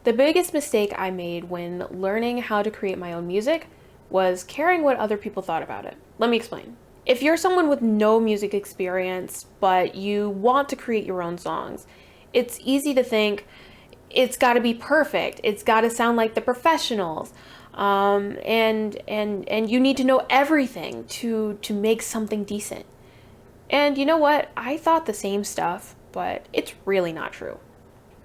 The biggest mistake I made when learning how to create my own music was caring what other people thought about it. Let me explain. If you're someone with no music experience, but you want to create your own songs, it's easy to think it's got to be perfect. It's got to sound like the professionals. And you need to know everything to make something decent. And you know what? I thought the same stuff, but it's really not true.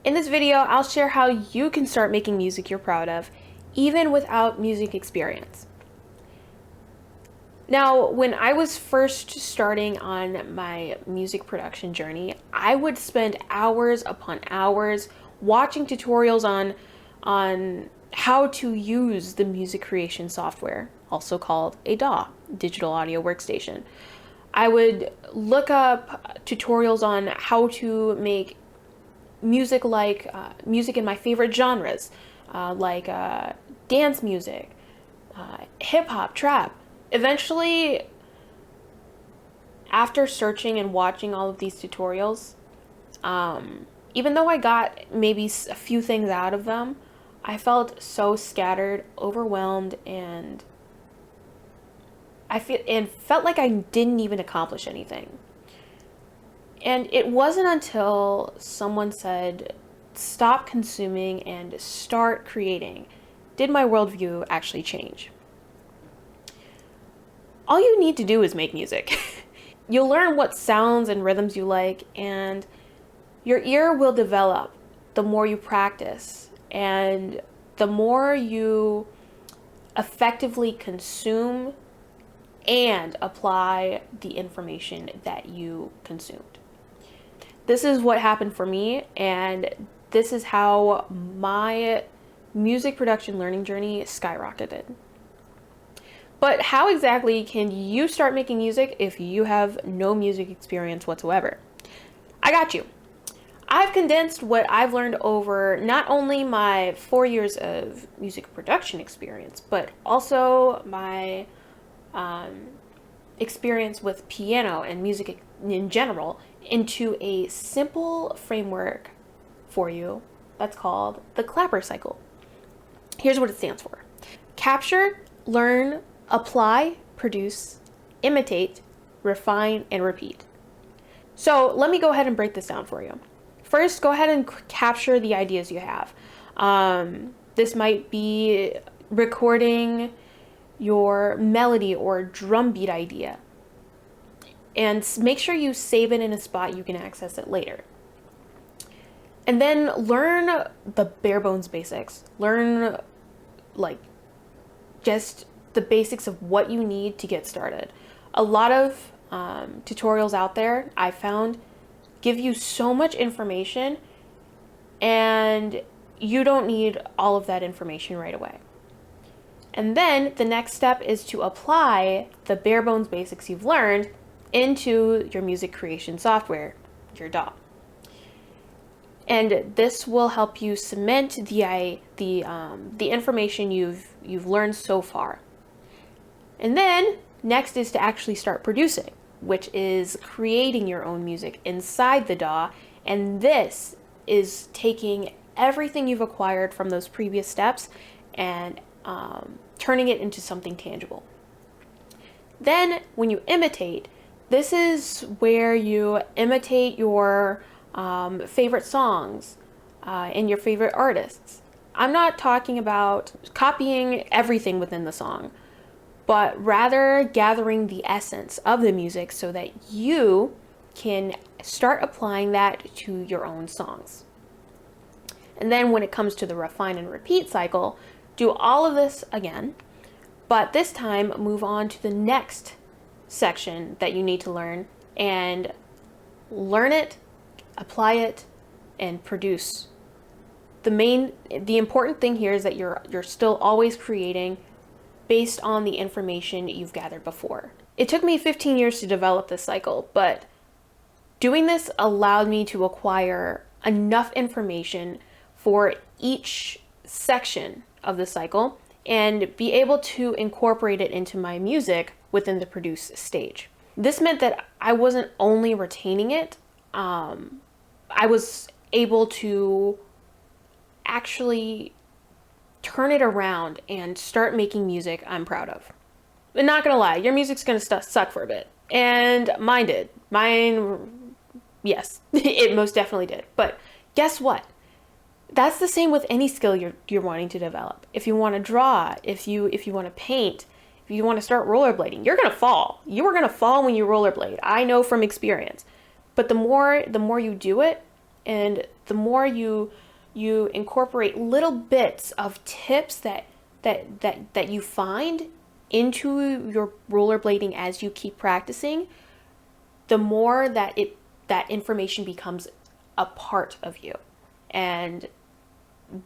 In this video, I'll share how you can start making music you're proud of, even without music experience. Now, when I was first starting on my music production journey, I would spend hours upon hours watching tutorials on how to use the music creation software, also called a DAW, digital audio workstation. I would look up tutorials on how to make music like music in my favorite genres, like dance music, hip hop, trap. Eventually, after searching and watching all of these tutorials, even though I got maybe a few things out of them, I felt so scattered, overwhelmed, and felt like I didn't even accomplish anything. And it wasn't until someone said, stop consuming and start creating, did my worldview actually change. All you need to do is make music. You'll learn what sounds and rhythms you like, and your ear will develop the more you practice and the more you effectively consume and apply the information that you consumed. This is what happened for me, and this is how my music production learning journey skyrocketed. But how exactly can you start making music if you have no music experience whatsoever? I got you. I've condensed what I've learned over not only my 4 years of music production experience, but also my experience with piano and music in general into a simple framework for you that's called the Clapper cycle. Here's what it stands for: capture, learn, apply, produce, imitate, refine, and repeat. So let me go ahead and break this down for you. First, go ahead and capture the ideas you have. This might be recording your melody or drum beat idea, and make sure you save it in a spot you can access it later. And then learn the bare bones basics. Learn like just the basics of what you need to get started. A lot of tutorials out there I found give you so much information, and you don't need all of that information right away. And then the next step is to apply the bare bones basics you've learned into your music creation software, your DAW. And this will help you cement the information you've learned so far. And then next is to actually start producing, which is creating your own music inside the DAW. And this is taking everything you've acquired from those previous steps and turning it into something tangible. Then when you imitate, this is where you imitate your favorite songs and your favorite artists. I'm not talking about copying everything within the song, but rather gathering the essence of the music so that you can start applying that to your own songs. And then when it comes to the refine and repeat cycle, do all of this again, but this time move on to the next section that you need to learn, and learn it, apply it, and produce. The important thing here is that you're still always creating based on the information you've gathered before. It took me 15 years to develop this cycle, but doing this allowed me to acquire enough information for each section of the cycle and be able to incorporate it into my music within the produce stage. This meant that I wasn't only retaining it, I was able to actually turn it around and start making music I'm proud of. But not gonna lie, your music's gonna suck for a bit. And mine did. Mine, yes, it most definitely did. But guess what? That's the same with any skill you're wanting to develop. If you want to draw, if you want to paint, if you want to start rollerblading, you're gonna fall. You are gonna fall when you rollerblade. I know from experience. But the more you do it, and the more you incorporate little bits of tips that you find into your rollerblading as you keep practicing, the more that information becomes a part of you. And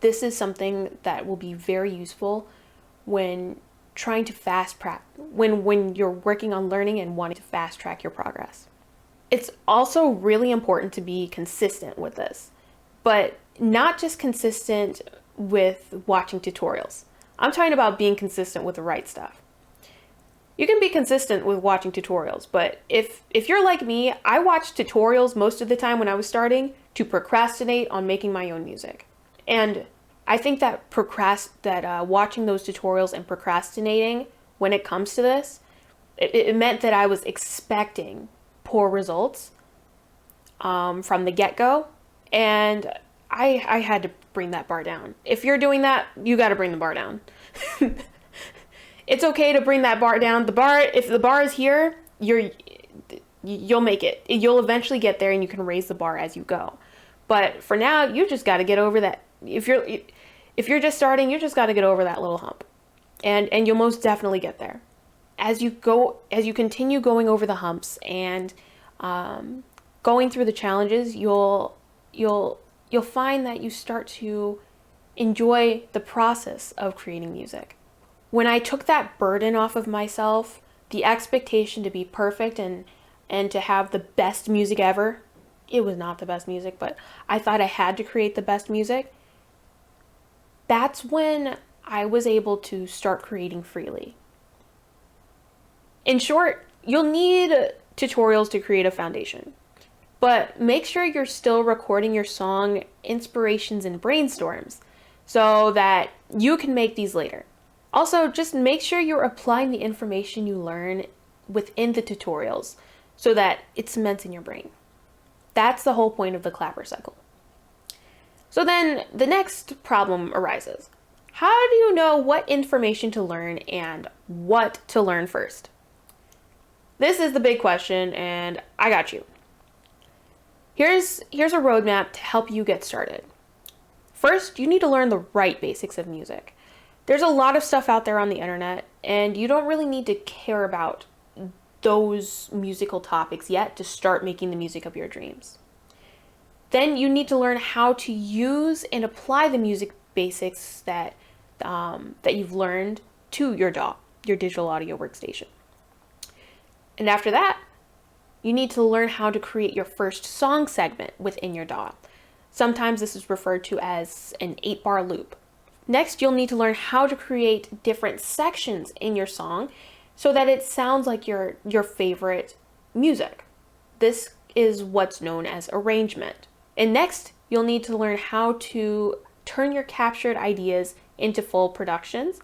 this is something that will be very useful when trying to when you're working on learning and wanting to fast track your progress. It's also really important to be consistent with this, but not just consistent with watching tutorials. I'm talking about being consistent with the right stuff. You can be consistent with watching tutorials, but if you're like me, I watched tutorials most of the time when I was starting to procrastinate on making my own music. And I think that watching those tutorials and procrastinating when it comes to this, it meant that I was expecting poor results from the get-go, and I had to bring that bar down. If you're doing that, you got to bring the bar down. It's okay to bring that bar down. If the bar is here, you'll make it. You'll eventually get there, and you can raise the bar as you go. But for now, you just got to get over that. If you're just starting, you just got to get over that little hump, and you'll most definitely get there. As you continue going over the humps and going through the challenges, you'll find that you start to enjoy the process of creating music. When I took that burden off of myself, the expectation to be perfect and to have the best music ever, it was not the best music, but I thought I had to create the best music. That's when I was able to start creating freely. In short, you'll need tutorials to create a foundation, but make sure you're still recording your song inspirations and brainstorms so that you can make these later. Also, just make sure you're applying the information you learn within the tutorials so that it cements in your brain. That's the whole point of the clapper cycle. So then the next problem arises. How do you know what information to learn and what to learn first? This is the big question, and I got you. Here's a roadmap to help you get started. First, you need to learn the right basics of music. There's a lot of stuff out there on the internet, and you don't really need to care about those musical topics yet to start making the music of your dreams. Then you need to learn how to use and apply the music basics that you've learned to your DAW, your digital audio workstation. And after that, you need to learn how to create your first song segment within your DAW. Sometimes this is referred to as an 8-bar loop. Next, you'll need to learn how to create different sections in your song so that it sounds like your favorite music. This is what's known as arrangement. And next, you'll need to learn how to turn your captured ideas into full productions.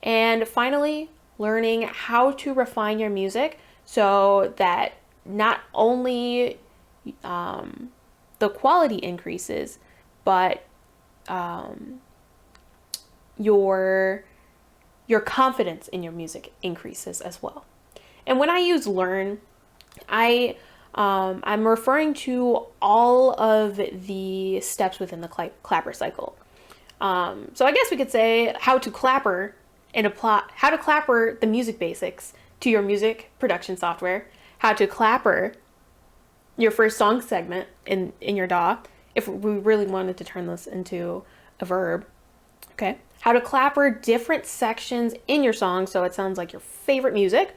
And finally, learning how to refine your music so that not only the quality increases, but your confidence in your music increases as well. And when I use learn, I'm referring to all of the steps within the clapper cycle. So I guess we could say how to clapper the music basics to your music production software, how to clapper your first song segment in your DAW, if we really wanted to turn this into a verb. Okay. How to clapper different sections in your song so it sounds like your favorite music,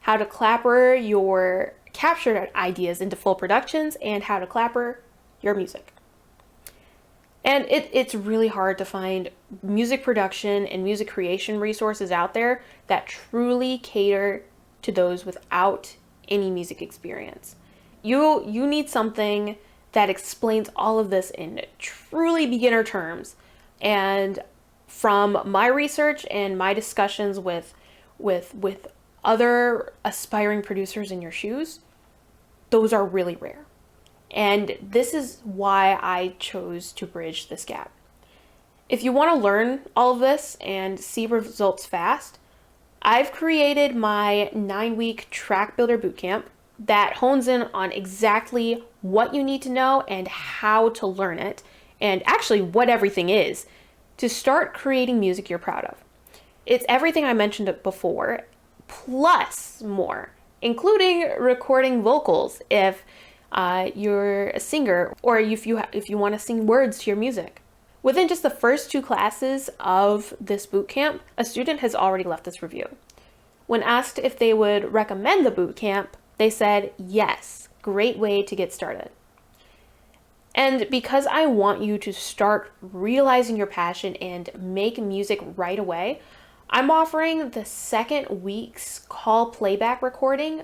how to clapper your captured ideas into full productions, and how to clapper your music. And it's really hard to find music production and music creation resources out there that truly cater to those without any music experience. You need something that explains all of this in truly beginner terms And from my research and my discussions with other aspiring producers in your shoes, those are really rare. And this is why I chose to bridge this gap. If you want to learn all of this and see results fast, I've created my 9-week track builder bootcamp that hones in on exactly what you need to know and how to learn it, and actually what everything is, to start creating music you're proud of. It's everything I mentioned before, plus more, including recording vocals if you're a singer, or if you want to sing words to your music. Within just the first 2 classes of this bootcamp, a student has already left this review. When asked if they would recommend the bootcamp, they said, yes, great way to get started. And because I want you to start realizing your passion and make music right away, I'm offering the 2nd week's call playback recording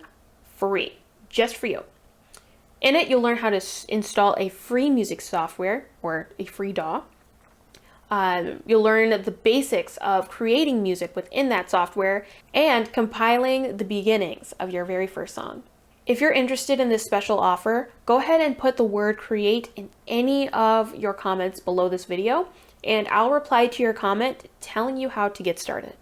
free, just for you. In it, you'll learn how to install a free music software, or a free DAW. You'll learn the basics of creating music within that software and compiling the beginnings of your very first song. If you're interested in this special offer, go ahead and put the word create in any of your comments below this video, and I'll reply to your comment telling you how to get started.